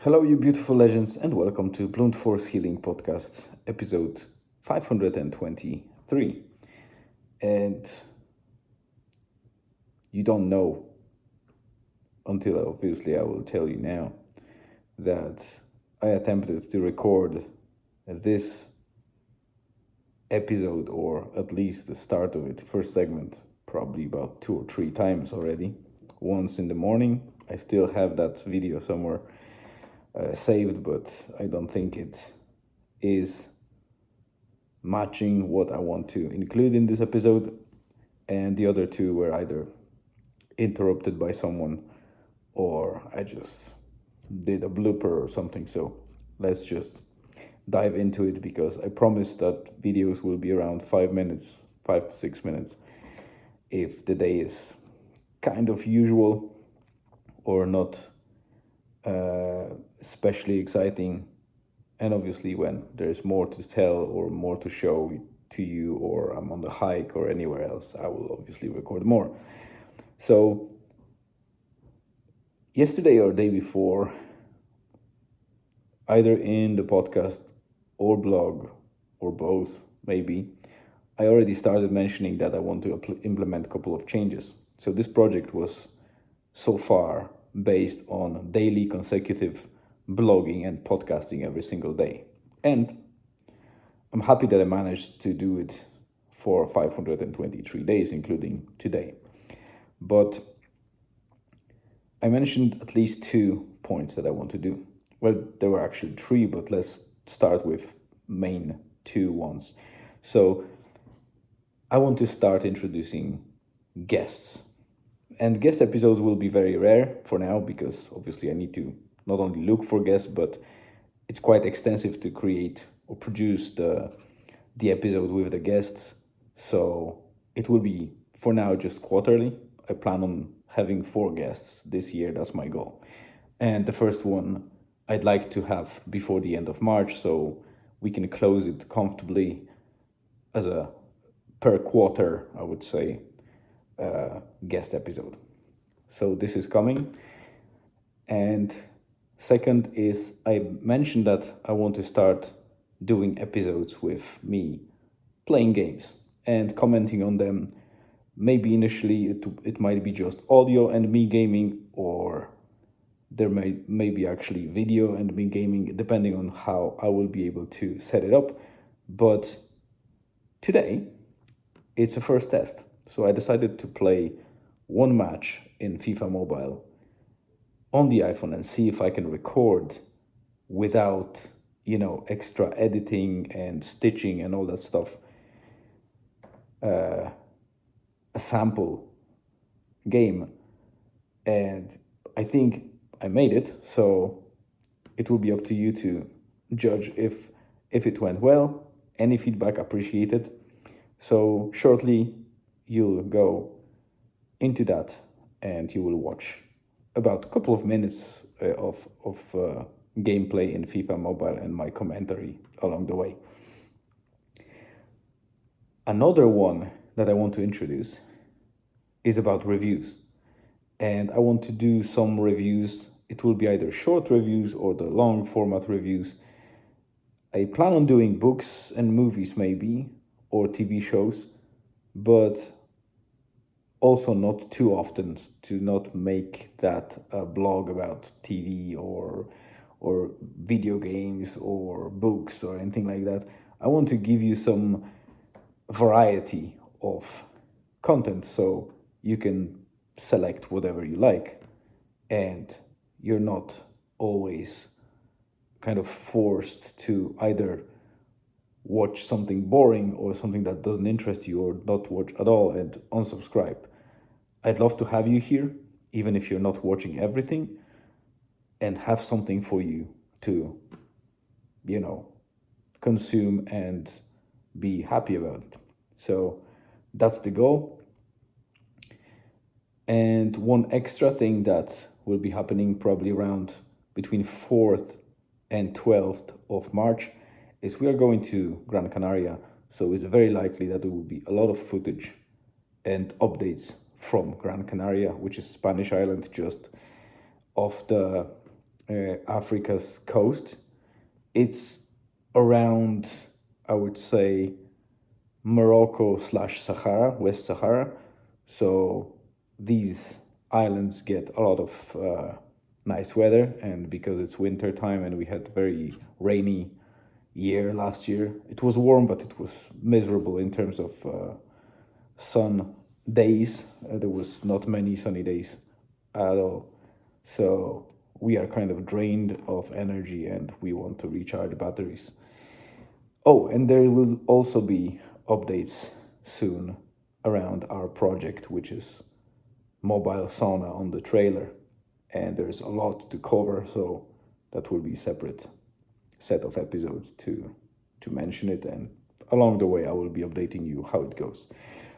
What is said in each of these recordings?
Hello, you beautiful legends, and welcome to Blunt Force Healing Podcast, episode 523. And you don't know until obviously I will tell you now that I attempted to record this episode, or at least the start of it, first segment, probably about 2 or 3 times already. Once in the morning, I still have that video somewhere saved, but I don't think it is matching what I want to include in this episode. And the other two were either interrupted by someone or I just did a blooper or something. So let's just dive into it, because I promise that videos will be around 5 minutes, 5 to 6 minutes, if the day is kind of usual or not especially exciting. And obviously when there's more to tell or more to show to you, or I'm on the hike or anywhere else, I will obviously record more. So yesterday or day before, either in the podcast or blog or both maybe, I already started mentioning that I want to implement a couple of changes. So this project was so far based on daily consecutive blogging and podcasting every single day. And I'm happy that I managed to do it for 523 days, including today. But I mentioned at least 2 points that I want to do. Well, there were actually 3, but let's start with main 2 ones. So I want to start introducing guests. And guest episodes will be very rare for now, because obviously I need to not only look for guests, but it's quite extensive to create or produce the episode with the guests. So it will be for now just quarterly. I plan on having 4 guests this year. That's my goal. And the first one I'd like to have before the end of March, so we can close it comfortably as a per quarter, I would say, guest episode. So this is coming. And second is, I mentioned that I want to start doing episodes with me playing games and commenting on them. Maybe initially it might be just audio and me gaming, or there may be actually video and me gaming, depending on how I will be able to set it up. But today it's a first test. So I decided to play one match in FIFA Mobile on the iPhone and see if I can record without, extra editing and stitching and all that stuff, a sample game. And I think I made it, so it will be up to you to judge if it went well. Any feedback appreciated. So shortly you'll go into that and you will watch about a couple of minutes of gameplay in FIFA Mobile and my commentary along the way. Another one that I want to introduce is about reviews. And I want to do some reviews. It will be either short reviews or the long format reviews. I plan on doing books and movies maybe, or TV shows, but also not too often, to not make that a blog about TV or video games or books or anything like that. I want to give you some variety of content, so you can select whatever you like, and you're not always kind of forced to either watch something boring or something that doesn't interest you, or not watch at all and unsubscribe. I'd love to have you here, even if you're not watching everything, and have something for you to, consume and be happy about it. So that's the goal. And one extra thing that will be happening probably around between 4th and 12th of March is we are going to Gran Canaria. So it's very likely that there will be a lot of footage and updates from Gran Canaria, which is Spanish island just off the Africa's coast. It's around, I would say, Morocco slash Sahara, West Sahara. So these islands get a lot of nice weather, and because it's winter time and we had very rainy year last year, it was warm, but it was miserable in terms of sun days. There was not many sunny days at all. So we are kind of drained of energy and we want to recharge batteries. Oh, and there will also be updates soon around our project, which is mobile sauna on the trailer. And there's a lot to cover, so that will be a separate set of episodes to mention it. And along the way, I will be updating you how it goes.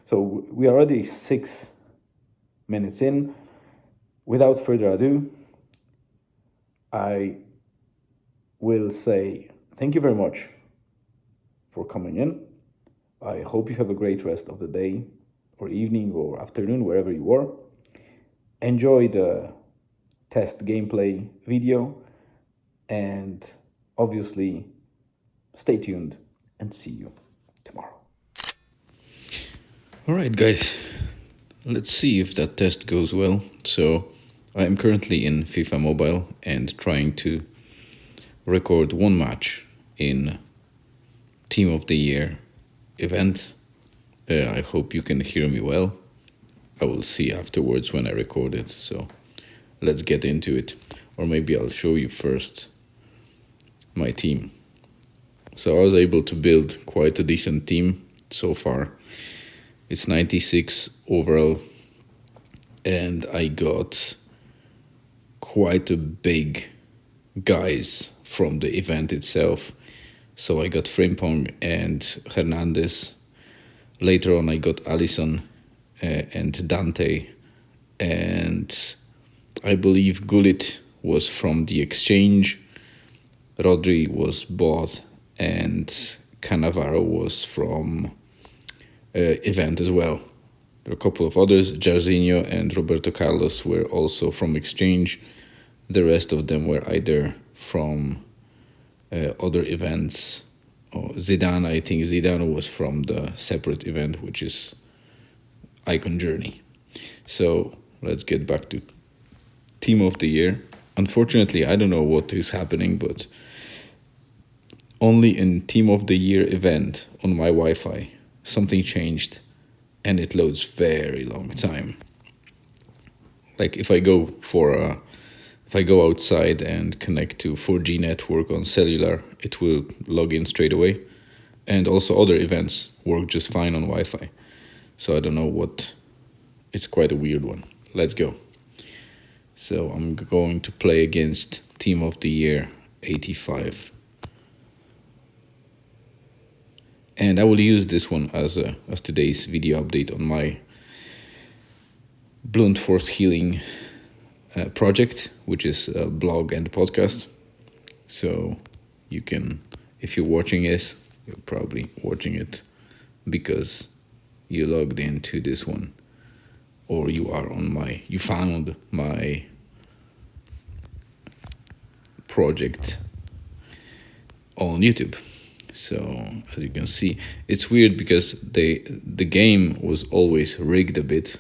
So we are already 6 minutes in. Without further ado, I will say thank you very much for coming in. I hope you have a great rest of the day or evening or afternoon, wherever you are. Enjoy the test gameplay video, and obviously stay tuned and see you tomorrow. Alright guys, let's see if that test goes well. So I am currently in FIFA Mobile and trying to record one match in Team of the Year event. I hope you can hear me well. I will see afterwards when I record it, so let's get into it. Or maybe I'll show you first my team. So I was able to build quite a decent team so far. It's 96 overall, and I got quite a big guys from the event itself. So I got Frimpong and Hernandez. Later on I got Alisson and Dante, and I believe Gullit was from the exchange, Rodri was bought, and Cannavaro was from event as well. There are a couple of others, Jairzinho and Roberto Carlos were also from exchange. The rest of them were either from other events. Zidane, I think Zidane was from the separate event, which is Icon Journey. So let's get back to Team of the Year. Unfortunately, I don't know what is happening, but only in Team of the Year event on my Wi-Fi, something changed and it loads very long time. Like if I go outside and connect to 4G network on cellular, it will log in straight away. And also other events work just fine on Wi-Fi. So I don't know what, it's quite a weird one. Let's go. So I'm going to play against Team of the Year 85. And I will use this one as today's video update on my Blunt Force Healing project, which is a blog and podcast. So you can, if you're watching this, you're probably watching it because you logged into this one, or you found my project on YouTube. So as you can see, it's weird because the game was always rigged a bit,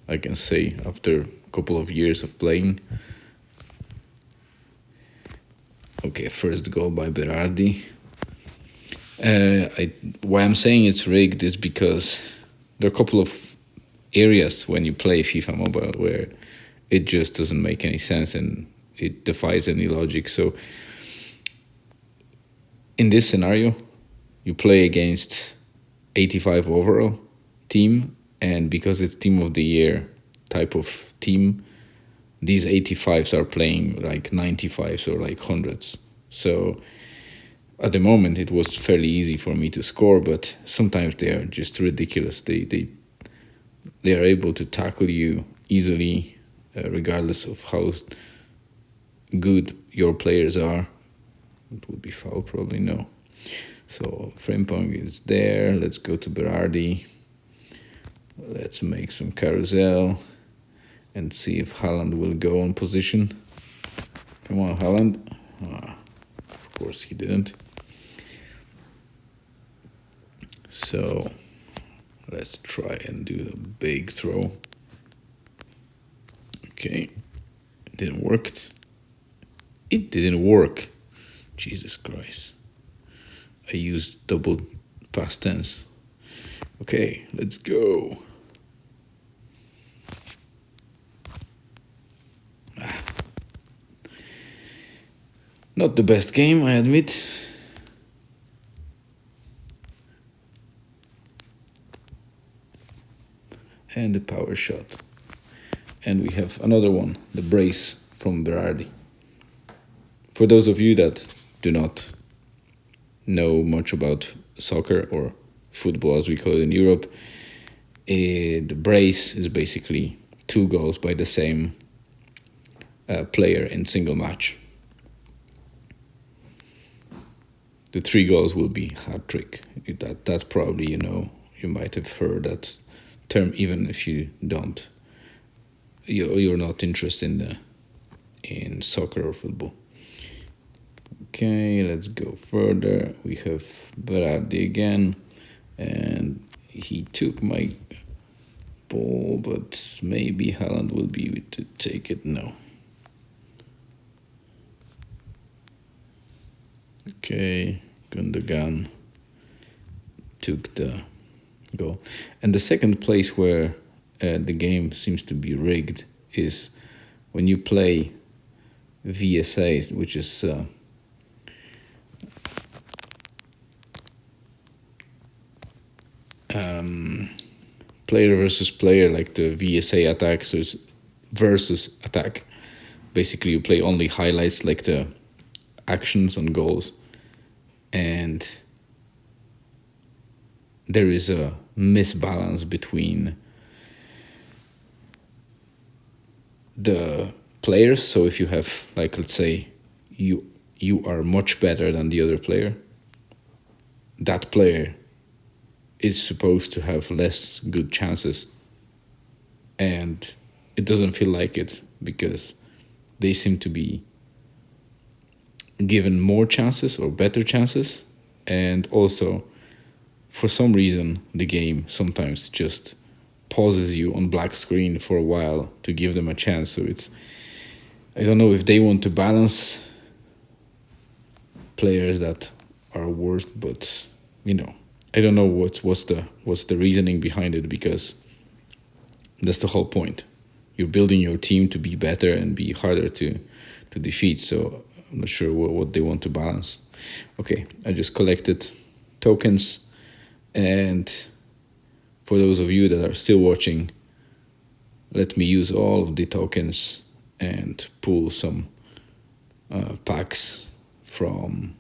I can say, after a couple of years of playing. Okay, first goal by Berardi. Why I'm saying it's rigged is because there are a couple of areas when you play FIFA Mobile where it just doesn't make any sense and it defies any logic. So in this scenario, you play against 85 overall team, and because it's Team of the Year type of team, these 85s are playing like 95s or like hundreds. So at the moment it was fairly easy for me to score, but sometimes they are just ridiculous. They are able to tackle you easily, regardless of how good your players are. It would be foul, probably, no. So Frimpong is there. Let's go to Berardi. Let's make some carousel and see if Haaland will go on position. Come on, Haaland. Of course he didn't. So let's try and do the big throw. Okay, it didn't work. It didn't work. Jesus Christ. I used double past tense. Okay, let's go. Not the best game, I admit. And the power shot. And we have another one, the brace from Berardi. For those of you that do not know much about soccer or football as we call it in Europe, the brace is basically 2 goals by the same player in single match. The 3 goals will be hat trick. That's probably, you might have heard that term even if you don't. You're not interested in soccer or football. Okay, let's go further. We have Berardi again, and he took my ball, but maybe Haaland will be able to take it. No. Okay, Gundogan took the goal. And the second place where the game seems to be rigged is when you play VSA, which is player versus player, like the VSA attack, so it's versus attack. Basically, you play only highlights, like the actions on goals, and there is a misbalance between the players. So if you have, like, let's say you are much better than the other player, that player is supposed to have less good chances, and it doesn't feel like it because they seem to be given more chances or better chances. And also, for some reason, the game sometimes just pauses you on black screen for a while to give them a chance. So I don't know if they want to balance players that are worse, but I don't know what's the reasoning behind it, because that's the whole point. You're building your team to be better and be harder to defeat. So I'm not sure what they want to balance. Okay, I just collected tokens, and for those of you that are still watching, let me use all of the tokens and pull some packs from,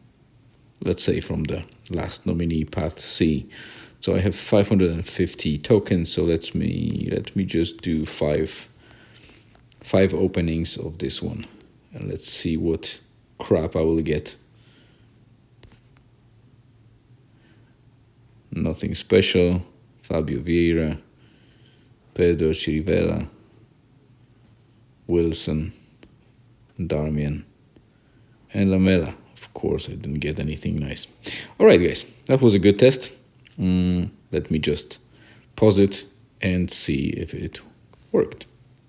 let's say, from the last nominee path C. So I have 550 tokens. So let me just do five openings of this one, and let's see what crap I will get. Nothing special. Fabio Vieira, Pedro Chirivella, Wilson, Darmian, and Lamela. Of course, I didn't get anything nice. All right, guys, that was a good test. Let me just pause it and see if it worked.